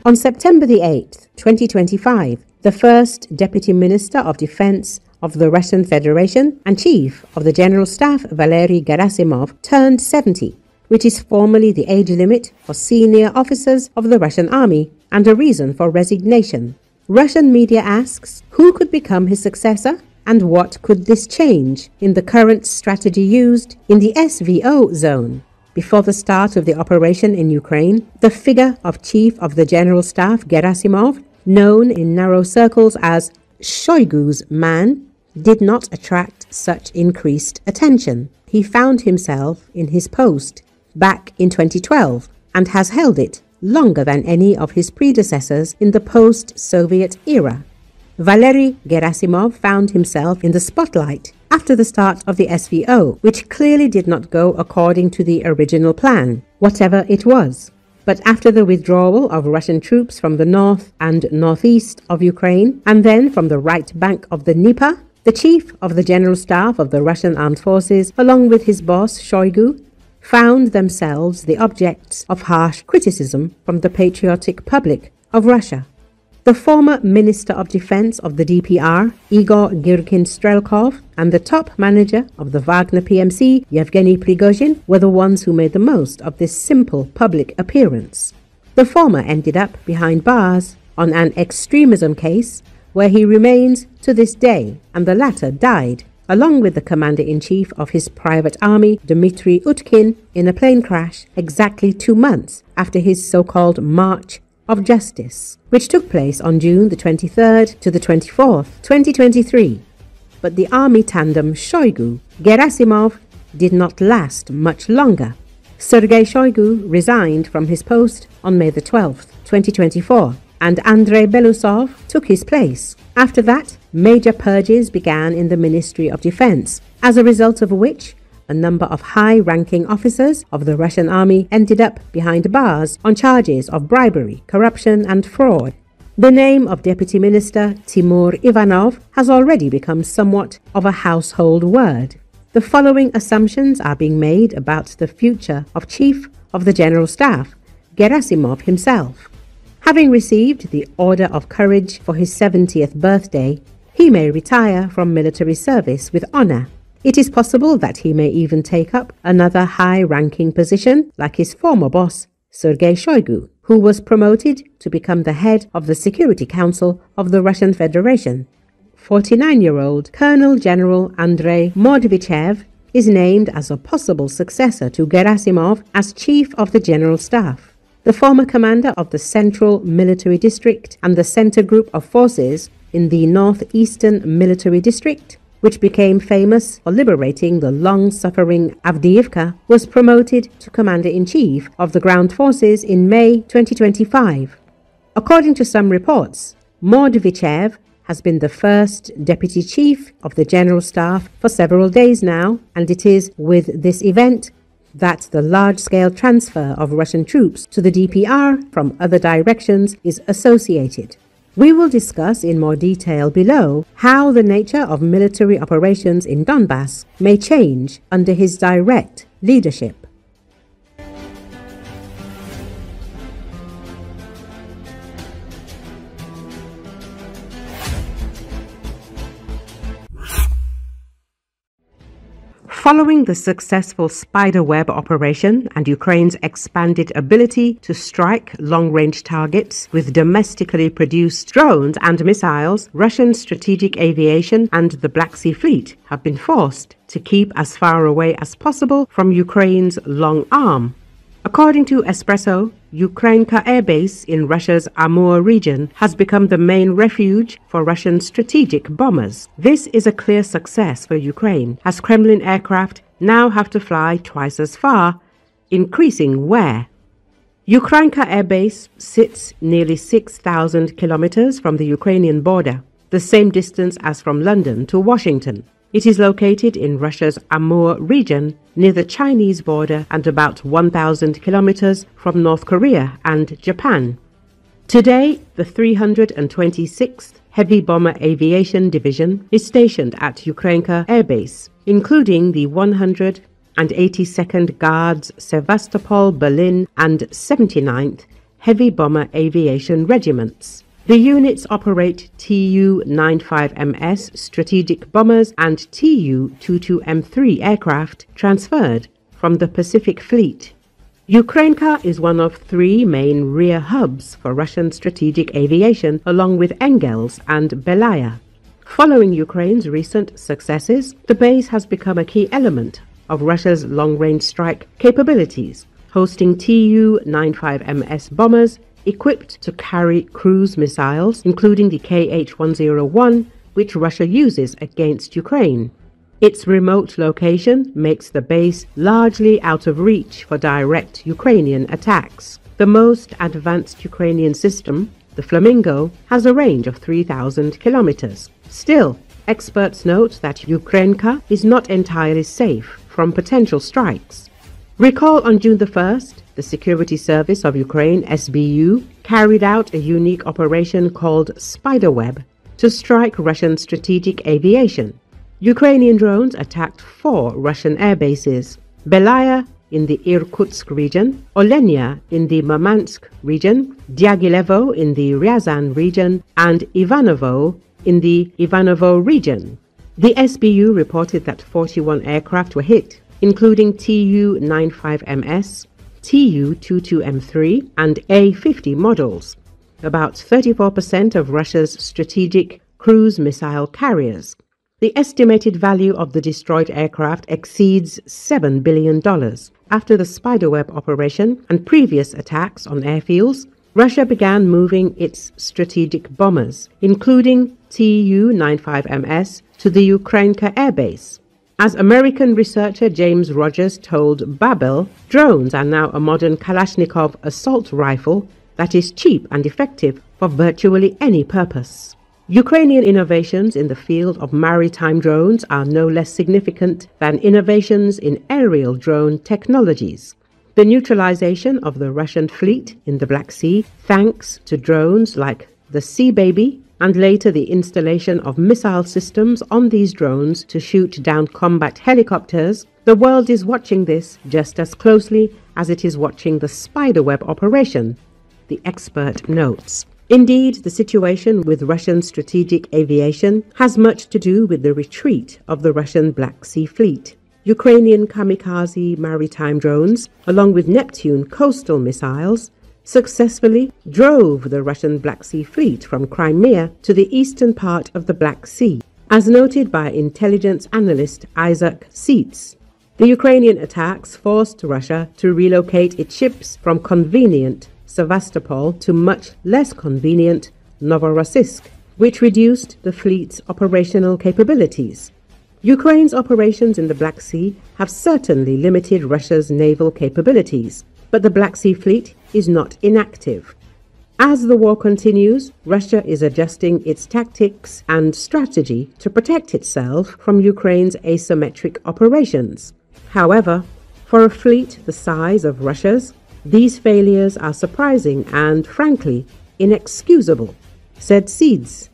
On September the 8th, 2025, the first Deputy Minister of Defense of the Russian Federation and Chief of the General Staff Valery Gerasimov turned 70, which is formally the age limit for senior officers of the Russian army and a reason for resignation. Russian media asks who could become his successor and what could this change in the current strategy used in the SVO zone. Before the start of the operation in Ukraine, the figure of Chief of the General Staff Gerasimov, known in narrow circles as Shoigu's man, did not attract such increased attention. He found himself in his post back in 2012 and has held it longer than any of his predecessors in the post-Soviet era. Valery Gerasimov found himself in the spotlight after the start of the SVO, which clearly did not go according to the original plan, whatever it was. But after the withdrawal of Russian troops from the north and northeast of Ukraine, and then from the right bank of the Dnieper, the chief of the General Staff of the Russian Armed Forces, along with his boss Shoigu, found themselves the objects of harsh criticism from the patriotic public of Russia. The former Minister of Defense of the DPR, Igor Girkin-Strelkov, and the top manager of the Wagner PMC Yevgeny Prigozhin were the ones who made the most of this simple public appearance. The former ended up behind bars on an extremism case where he remains to this day, and the latter died, along with the commander-in-chief of his private army, Dmitry Utkin, in a plane crash exactly 2 months after his so-called March of Justice, which took place on June the 23rd to the 24th, 2023. But the army tandem Shoigu-Gerasimov did not last much longer. Sergei Shoigu resigned from his post on May the 12th, 2024, and Andrei Belousov took his place. After that, major purges began in the Ministry of Defense, as a result of which a number of high-ranking officers of the Russian army ended up behind bars on charges of bribery, corruption and fraud. The name of Deputy Minister Timur Ivanov has already become somewhat of a household word. The following assumptions are being made about the future of Chief of the General Staff, Gerasimov himself. Having received the Order of Courage for his 70th birthday, he may retire from military service with honor. It is possible that he may even take up another high-ranking position like his former boss, Sergei Shoigu, who was promoted to become the head of the Security Council of the Russian Federation. 49-year-old Colonel General Andrei Mordvichev is named as a possible successor to Gerasimov as Chief of the General Staff. The former commander of the Central Military District and the Center Group of Forces in the Northeastern Military District, which became famous for liberating the long-suffering Avdiivka, was promoted to Commander-in-Chief of the Ground Forces in May 2025. According to some reports, Mordvichev has been the first Deputy Chief of the General Staff for several days now, and it is with this event that the large-scale transfer of Russian troops to the DPR from other directions is associated. We will discuss in more detail below how the nature of military operations in Donbass may change under his direct leadership. Following the successful spiderweb operation and Ukraine's expanded ability to strike long-range targets with domestically produced drones and missiles, Russian strategic aviation and the Black Sea Fleet have been forced to keep as far away as possible from Ukraine's long arm. According to Espresso, Ukrainka Air Base in Russia's Amur region has become the main refuge for Russian strategic bombers. This is a clear success for Ukraine, as Kremlin aircraft now have to fly twice as far, increasing wear. Ukrainka Air Base sits nearly 6,000 kilometers from the Ukrainian border, the same distance as from London to Washington. It is located in Russia's Amur region near the Chinese border and about 1,000 kilometers from North Korea and Japan. Today, the 326th Heavy Bomber Aviation Division is stationed at Ukrainka Air Base, including the 182nd Guards Sevastopol, Berlin and 79th heavy bomber aviation regiments. The units operate Tu-95MS strategic bombers and Tu-22M3 aircraft transferred from the Pacific Fleet. Ukrainka is one of three main rear hubs for Russian strategic aviation, along with Engels and Belaya. Following Ukraine's recent successes, the base has become a key element of Russia's long-range strike capabilities, hosting Tu-95MS bombers equipped to carry cruise missiles, including the Kh-101, which Russia uses against Ukraine. Its remote location makes the base largely out of reach for direct Ukrainian attacks. The most advanced Ukrainian system, the Flamingo, has a range of 3,000 kilometers. Still, experts note that Ukrainka is not entirely safe from potential strikes. Recall on June the 1st, the Security Service of Ukraine, SBU, carried out a unique operation called Spiderweb to strike Russian strategic aviation. Ukrainian drones attacked 4 Russian air bases: Belaya in the Irkutsk region, Olenia in the Murmansk region, Diaghilevo in the Ryazan region, and Ivanovo in the Ivanovo region. The SBU reported that 41 aircraft were hit, including Tu-95MS, Tu-22M3 and A-50 models, about 34% of Russia's strategic cruise missile carriers. The estimated value of the destroyed aircraft exceeds $7 billion. After the Spiderweb operation and previous attacks on airfields, Russia began moving its strategic bombers, including Tu-95MS, to the Ukrainka airbase. As American researcher James Rogers told Babel, drones are now a modern Kalashnikov assault rifle that is cheap and effective for virtually any purpose. Ukrainian innovations in the field of maritime drones are no less significant than innovations in aerial drone technologies. The neutralization of the Russian fleet in the Black Sea, thanks to drones like the Sea Baby, and later the installation of missile systems on these drones to shoot down combat helicopters, the world is watching this just as closely as it is watching the Spiderweb operation, the expert notes. Indeed, the situation with Russian strategic aviation has much to do with the retreat of the Russian Black Sea Fleet. Ukrainian kamikaze maritime drones, along with Neptune coastal missiles, successfully drove the Russian Black Sea Fleet from Crimea to the eastern part of the Black Sea, as noted by intelligence analyst Isaac Seitz. The Ukrainian attacks forced Russia to relocate its ships from convenient Sevastopol to much less convenient Novorossiysk, which reduced the fleet's operational capabilities. Ukraine's operations in the Black Sea have certainly limited Russia's naval capabilities, but the Black Sea Fleet is not inactive. As the war continues, Russia is adjusting its tactics and strategy to protect itself from Ukraine's asymmetric operations. However, for a fleet the size of Russia's, these failures are surprising and, frankly, inexcusable, said Seitz.